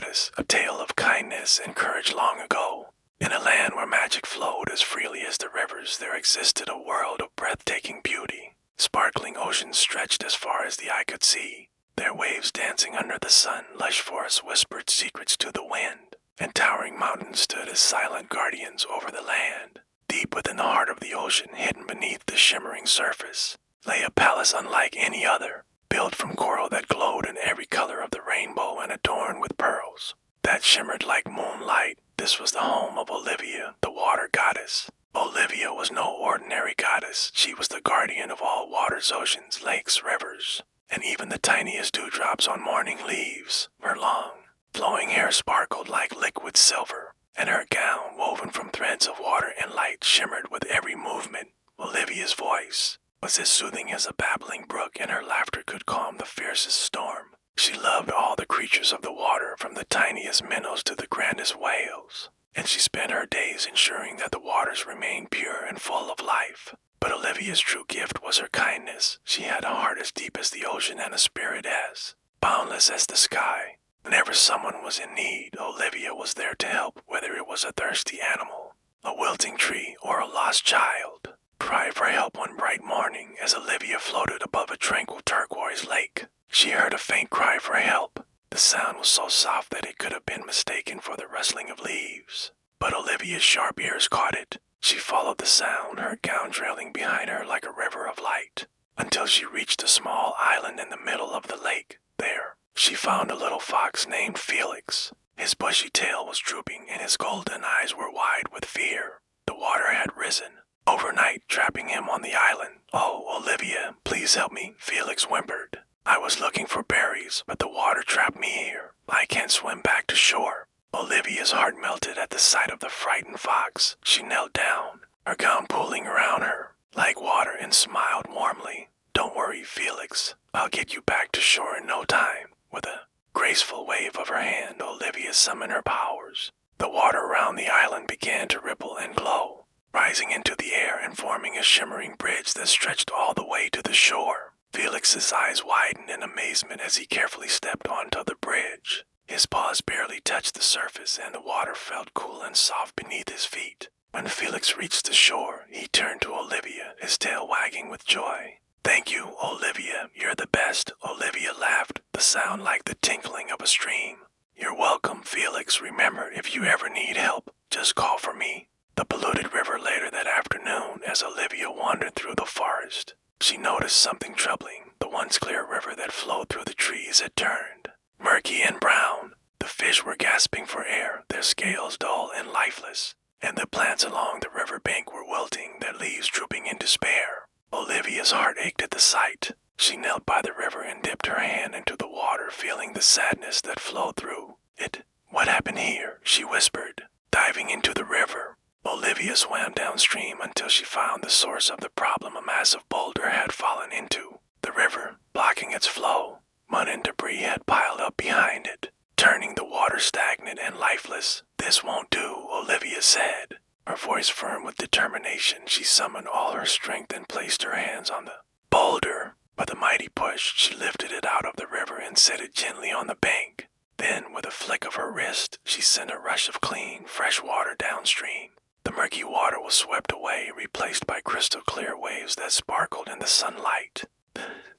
goddess, a tale of kindness and courage long ago. In a land where magic flowed as freely as the rivers, there existed a world of breathtaking beauty. Sparkling oceans stretched as far as the eye could see, their waves dancing under the sun. Lush forests whispered secrets to the wind, and towering mountains stood as silent guardians over the land. Deep within the heart of the ocean, hidden beneath the shimmering surface, lay a palace unlike any other, built from coral that glowed in every color of the rainbow and adorned with pearls that shimmered like moonlight. This was the home of Olivia, the water goddess. Olivia was no ordinary goddess. She was the guardian of all waters, oceans, lakes, rivers, and even the tiniest dewdrops on morning leaves. Her long, flowing hair sparkled like liquid silver, and her gown, woven from threads of water and light, shimmered with every movement. Olivia's voice was as soothing as a babbling brook, and her laughter could calm the fiercest storm. She loved all the creatures of the water, from the tiniest minnows to the grandest whales, and she spent her days ensuring that the waters remained pure and full of life. But Olivia's true gift was her kindness. She had a heart as deep as the ocean and a spirit as boundless as the sky. Whenever someone was in need, Olivia was there to help, whether it was a thirsty animal, a wilting tree, or a lost child. Cried for help one bright morning as Olivia floated above a tranquil turquoise lake. She heard a faint cry for help. The sound was so soft that it could have been mistaken for the rustling of leaves. But Olivia's sharp ears caught it. She followed the sound, her gown trailing behind her like a river of light, until she reached a small island in the middle of the lake. There, she found a little fox named Felix. His bushy tail was drooping, and his golden eyes were wide with fear. The water had risen overnight, trapping him on the island. "Oh, Olivia, please help me," Felix whimpered. "I was looking for berries, but the water trapped me here. I can't swim back to shore." Olivia's heart melted at the sight of the frightened fox. She knelt down, her gown pooling around her like water, and smiled warmly. "Don't worry, Felix. I'll get you back to shore in no time." With a graceful wave of her hand, Olivia summoned her powers. The water around the island began to ripple and glow, rising into the air and forming a shimmering bridge that stretched all the way to the shore. Felix's eyes widened in amazement as he carefully stepped onto the bridge. His paws barely touched the surface, and the water felt cool and soft beneath his feet. When Felix reached the shore, he turned to Olivia, his tail wagging with joy. "Thank you, Olivia. You're the best." Olivia laughed, the sound like the tinkling of a stream. "You're welcome, Felix. Remember, if you ever need help, just call for me." The polluted river later that afternoon, as Olivia wandered through the forest, she noticed something troubling. The once clear river that flowed through the trees had turned murky and brown. The fish were gasping for air, their scales dull and lifeless, and the plants along the river bank were wilting, their leaves drooping in despair. Olivia's heart ached at the sight. She knelt by the river and dipped her hand into the water, feeling the sadness that flowed through it. "What happened here?" she whispered, diving into the river. Olivia swam downstream until she found the source of the problem. A massive boulder had fallen into the river, blocking its flow. Mud and debris had piled up behind it, turning the water stagnant and lifeless. "This won't do," Olivia said, her voice firm with determination. She summoned all her strength and placed her hands on the boulder. With a mighty push, she lifted it out of the river and set it gently on the bank. Then, with a flick of her wrist, she sent a rush of clean, fresh water downstream. The murky water was swept away, replaced by crystal clear waves that sparkled in the sunlight.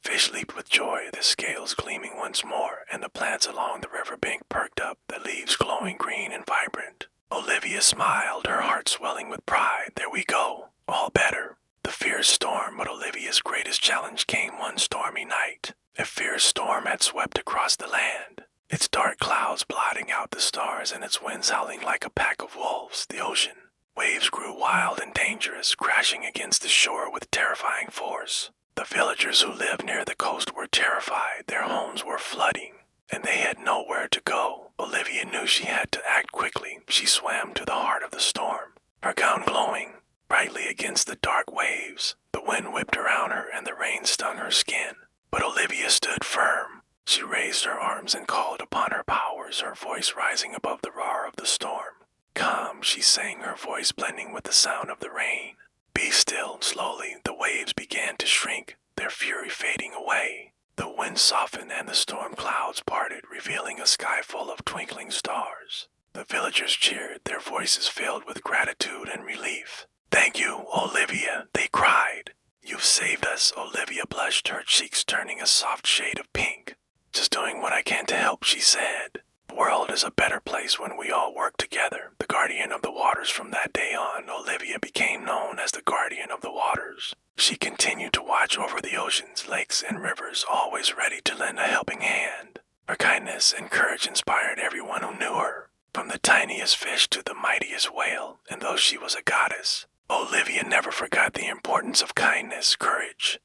Fish leaped with joy, their scales gleaming once more, and the plants along the riverbank perked up, their leaves glowing green and vibrant. Olivia smiled, her heart swelling with pride. There we go, all better. The fierce storm, but Olivia's greatest challenge came one stormy night. A fierce storm had swept across the land, its dark clouds blotting out the stars and its winds howling like a pack of wolves. The ocean waves grew wild and dangerous, crashing against the shore with terrifying force. The villagers who lived near the coast were terrified. Their homes were flooding, and they had nowhere to go. Olivia knew she had to act quickly. She swam to the heart of the storm, her gown glowing brightly against the dark waves. The wind whipped around her, and the rain stung her skin. But Olivia stood firm. She raised her arms and called upon her powers, her voice rising above the roar of the storm. "Come," she sang, her voice blending with the sound of the rain. "Be still." Slowly, the waves began to shrink, their fury fading away. The wind softened and the storm clouds parted, revealing a sky full of twinkling stars. The villagers cheered, their voices filled with gratitude and relief. "Thank you, Olivia," they cried. "You've saved us." Olivia blushed, her cheeks turning a soft shade of pink. "Just doing what I can to help," she said. "The world is a better place when we all work together." The guardian of the waters. From that day on, Olivia became known as the guardian of the waters. She continued to watch over the oceans, lakes, and rivers, always ready to lend a helping hand. Her kindness and courage inspired everyone who knew her, from the tiniest fish to the mightiest whale. And though she was a goddess, Olivia never forgot the importance of kindness, courage,